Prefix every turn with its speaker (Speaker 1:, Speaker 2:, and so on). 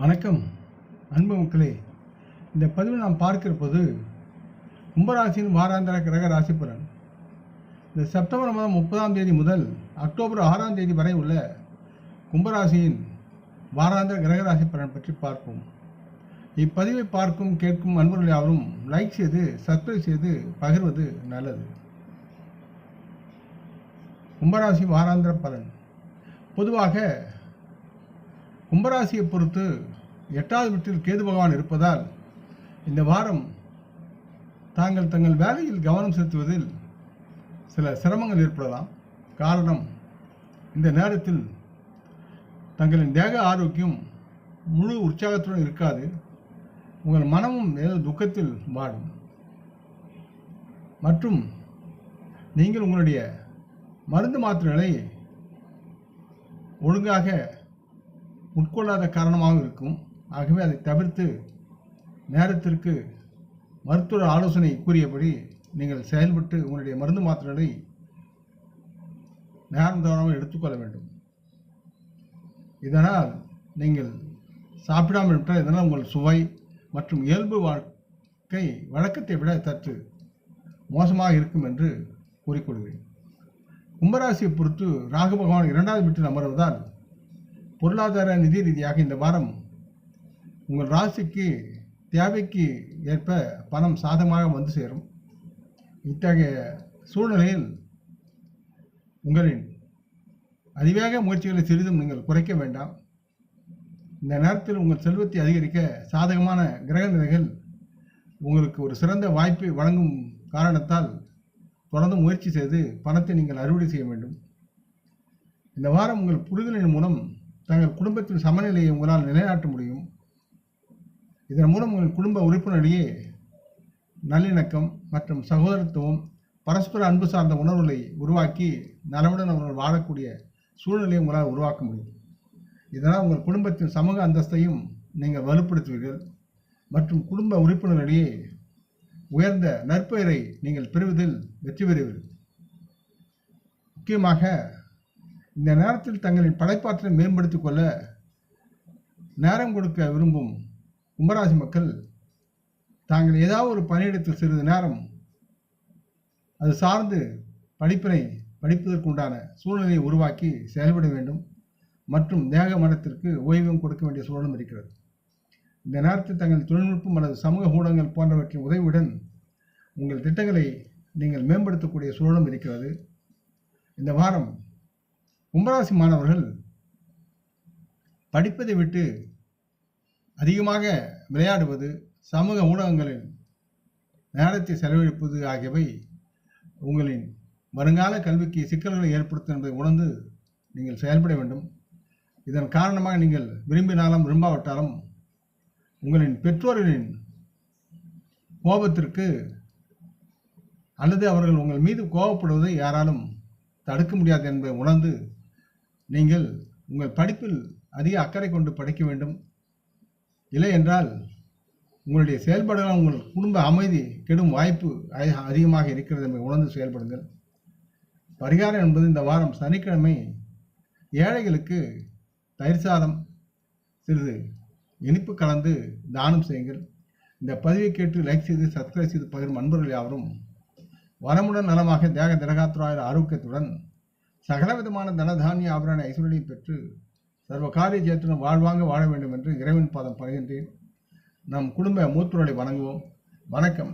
Speaker 1: வணக்கம் அன்பு மக்களே. இந்த பதிவில் நாம் பார்க்கிறபோது கும்பராசியின் வாராந்திர கிரக ராசி பலன். இந்த செப்டம்பர் மாதம் 30ஆம் தேதி முதல் அக்டோபர் 6ஆம் தேதி வரை உள்ள கும்பராசியின் வாராந்திர கிரக ராசி பலன் பற்றி பார்ப்போம். இப்பதிவை பார்க்கும் கேட்கும் அன்பர்கள் யாவரும் லைக் செய்து சப்ஸ்கிரைப் செய்து பகிர்வது நல்லது. கும்பராசி வாராந்திர பலன். பொதுவாக கும்பராசியை பொறுத்து 8வது வீட்டில் கேது பகவான் இருப்பதால் இந்த வாரம் தங்கள் வேலையில் கவனம் செலுத்துவதில் சில சிரமங்கள் ஏற்படலாம். காரணம், இந்த நேரத்தில் தங்களின் தேக ஆரோக்கியம் முழு உற்சாகத்துடன் இருக்காது. உங்கள் மனமும் ஏதோ துக்கத்தில் வாடும். மற்றும் நீங்கள் உங்களுடைய மருந்து மாத்திரைகளை ஒழுங்காக உட்கொள்ளாத காரணமாக இருக்கும். ஆகவே அதை தவிர்த்து நேரத்திற்கு மருத்துவ ஆலோசனை கூறியபடி நீங்கள் செயல்பட்டு உங்களுடைய மருந்து மாத்திரைகளை நேரம் தவறாமல் எடுத்துக்கொள்ள வேண்டும். இதனால் நீங்கள் சாப்பிடாமல் விட்டால் இதனால் உங்கள் சுவை மற்றும் இயல்பு வாழ்க்கை வழக்கத்தை விட சற்று மோசமாக இருக்கும் என்று கூறிக்கொள்கிறேன். கும்பராசியை பொறுத்து ராகு பகவான் 2வது வீட்டில் அமர்வதால் பொருளாதார நிதி ரீதியாக இந்த வாரம் உங்கள் ராசிக்கு தேவைக்கு ஏற்ப பணம் சாதகமாக வந்து சேரும். இத்தகைய சூழ்நிலையில் உங்களின் அதிவேக முயற்சிகளை சிறிதும் நீங்கள் குறைக்க வேண்டாம். இந்த நேரத்தில் உங்கள் செல்வத்தை அதிகரிக்க சாதகமான கிரக நிலைகள் உங்களுக்கு ஒரு சிறந்த வாய்ப்பை வழங்கும் காரணத்தால் தொடர்ந்து முயற்சி செய்து பணத்தை நீங்கள் அறுவடை செய்ய வேண்டும். இந்த வாரம் உங்கள் புரிதலின் மூலம் தங்கள் குடும்பத்தின் சமநிலையை உங்களால் நிலைநாட்ட முடியும். இதன் மூலம் உங்கள் குடும்ப உறுப்பினரிடையே நல்லிணக்கம் மற்றும் சகோதரத்துவம், பரஸ்பர அன்பு சார்ந்த உணர்வுகளை உருவாக்கி நலமுடன் அவர்கள் வாழக்கூடிய சூழ்நிலையை உங்களால் உருவாக்க முடியும். இதனால் உங்கள் குடும்பத்தின் சமூக அந்தஸ்தையும் நீங்கள் வலுப்படுத்துவீர்கள் மற்றும் குடும்ப உறுப்பினரிடையே உயர்ந்த நற்பெயரை நீங்கள் பெறுவதில் வெற்றி பெறுவீர்கள். முக்கியமாக இந்த நேரத்தில் தங்களின் படைப்பாற்றலை மேம்படுத்திக் கொள்ள நேரம் கொடுக்க விரும்பும் கும்பராசி மக்கள் தாங்கள் ஏதாவது ஒரு பணியிடத்தில் சிறிது நேரம் அது சார்ந்து படிப்பதற்குண்டான சூழ்நிலையை உருவாக்கி செயல்பட வேண்டும் மற்றும் தேக மனத்திற்கு ஓய்வும் கொடுக்க வேண்டிய சூழலும் இருக்கிறது. இந்த நேரத்தில் தங்கள் தொழில்நுட்பம் அல்லது சமூக ஊடகங்கள் போன்றவற்றின் உதவியுடன் உங்கள் திட்டங்களை நீங்கள் மேம்படுத்தக்கூடிய சூழலும் இருக்கிறது. இந்த வாரம் கும்பராசி மாணவர்கள் படிப்பதை விட்டு அதிகமாக விளையாடுவது, சமூக ஊடகங்களில் நேரத்தை செலவழிப்பது ஆகியவை உங்களின் வருங்கால கல்விக்கு சிக்கல்களை ஏற்படுத்தும் என்பதை உணர்ந்து நீங்கள் செயல்பட வேண்டும். இதன் காரணமாக நீங்கள் விரும்பினாலும் விரும்பாவிட்டாலும் உங்களின் பெற்றோர்களின் கோபத்திற்கு அல்லது அவர்கள் உங்கள் மீது கோபப்படுவதை யாராலும் தடுக்க முடியாது என்பதை உணர்ந்து நீங்கள் உங்கள் படிப்பில் அதிக அக்கறை கொண்டு படிக்க வேண்டும். இல்லை என்றால் உங்களுடைய செயல்பாடுகளால் உங்கள் குடும்ப அமைதி கெடும் வாய்ப்பு அதிகமாக இருக்கிறது என்பதை உணர்ந்து செயல்படுங்கள். பரிகாரம் என்பது இந்த வாரம் சனிக்கிழமை ஏழைகளுக்கு தயிர் சாதம் சிறிது இனிப்பு கலந்து தானம் செய்யுங்கள். இந்த பதிவை கேட்டு லைக் செய்து சப்ஸ்கிரைப் செய்து பகிரும் அன்பர்கள் யாவரும் வரமுடன் நலமாக தேக திரகாத்துராய ஆரோக்கியத்துடன் சகலவிதமான தனதானிய ஆபரண ஐஸ்வர்யம் பெற்று சர்வ காரிய ஜெயத்துடன் வாழ்வாங்க வாழ வேண்டும் என்று இறைவன் பாதம் பகிர்கின்றேன். நம் குடும்ப மூத்தோரை வணங்குவோம். வணக்கம்.